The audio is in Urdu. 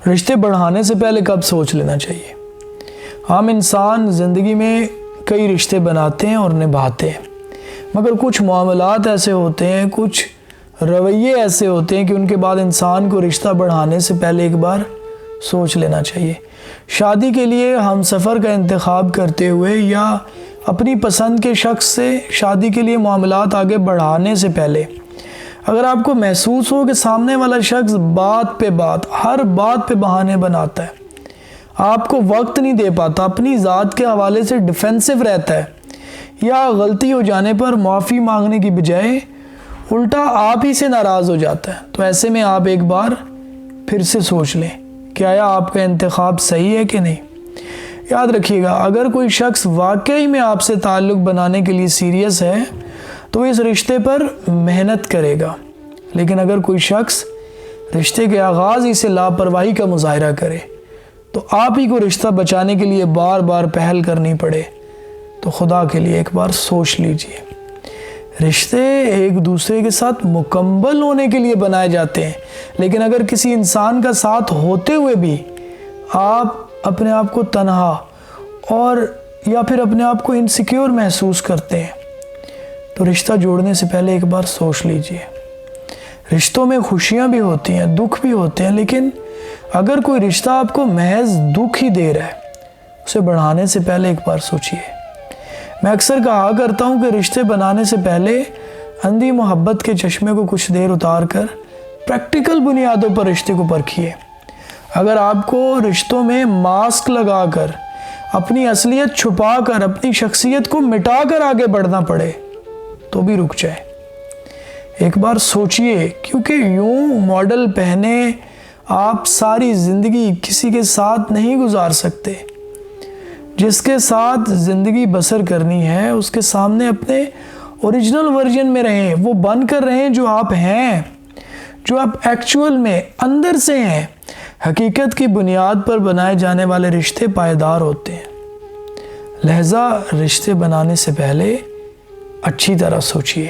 رشتے بڑھانے سے پہلے کب سوچ لینا چاہیے؟ ہم انسان زندگی میں کئی رشتے بناتے ہیں اور نبھاتے ہیں، مگر کچھ معاملات ایسے ہوتے ہیں، کچھ رویے ایسے ہوتے ہیں کہ ان کے بعد انسان کو رشتہ بڑھانے سے پہلے ایک بار سوچ لینا چاہیے۔ شادی کے لیے ہم سفر کا انتخاب کرتے ہوئے یا اپنی پسند کے شخص سے شادی کے لیے معاملات آگے بڑھانے سے پہلے اگر آپ کو محسوس ہو کہ سامنے والا شخص بات پہ بات، ہر بات پہ بہانے بناتا ہے، آپ کو وقت نہیں دے پاتا، اپنی ذات کے حوالے سے ڈیفینسو رہتا ہے، یا غلطی ہو جانے پر معافی مانگنے کی بجائے الٹا آپ ہی سے ناراض ہو جاتا ہے، تو ایسے میں آپ ایک بار پھر سے سوچ لیں کہ آیا آپ کا انتخاب صحیح ہے کہ نہیں۔ یاد رکھیے گا، اگر کوئی شخص واقعی میں آپ سے تعلق بنانے کے لیے سیریس ہے تو اس رشتے پر محنت کرے گا، لیکن اگر کوئی شخص رشتے کے آغاز ہی سے لاپرواہی کا مظاہرہ کرے تو آپ ہی کو رشتہ بچانے کے لیے بار بار پہل کرنی پڑے تو خدا کے لیے ایک بار سوچ لیجئے۔ رشتے ایک دوسرے کے ساتھ مکمل ہونے کے لیے بنائے جاتے ہیں، لیکن اگر کسی انسان کا ساتھ ہوتے ہوئے بھی آپ اپنے آپ کو تنہا اور یا پھر اپنے آپ کو انسیکیور محسوس کرتے ہیں تو رشتہ جوڑنے سے پہلے ایک بار سوچ لیجئے۔ رشتوں میں خوشیاں بھی ہوتی ہیں، دکھ بھی ہوتے ہیں، لیکن اگر کوئی رشتہ آپ کو محض دکھ ہی دے رہا ہے اسے بڑھانے سے پہلے ایک بار سوچئے۔ میں اکثر کہا کرتا ہوں کہ رشتے بنانے سے پہلے اندھی محبت کے چشمے کو کچھ دیر اتار کر پریکٹیکل بنیادوں پر رشتے کو پرکھیے۔ اگر آپ کو رشتوں میں ماسک لگا کر، اپنی اصلیت چھپا کر، اپنی شخصیت کو مٹا کر آگے بڑھنا پڑے تو بھی رک جائے، ایک بار سوچئے، کیونکہ یوں ماڈل پہنے آپ ساری زندگی کسی کے ساتھ نہیں گزار سکتے۔ جس کے ساتھ زندگی بسر کرنی ہے اس کے سامنے اپنے اوریجنل ورژن میں رہیں، وہ بن کر رہیں جو آپ ہیں، جو آپ ایکچول میں اندر سے ہیں۔ حقیقت کی بنیاد پر بنائے جانے والے رشتے پائیدار ہوتے ہیں، لہذا رشتے بنانے سے پہلے اچھی طرح سوچئے۔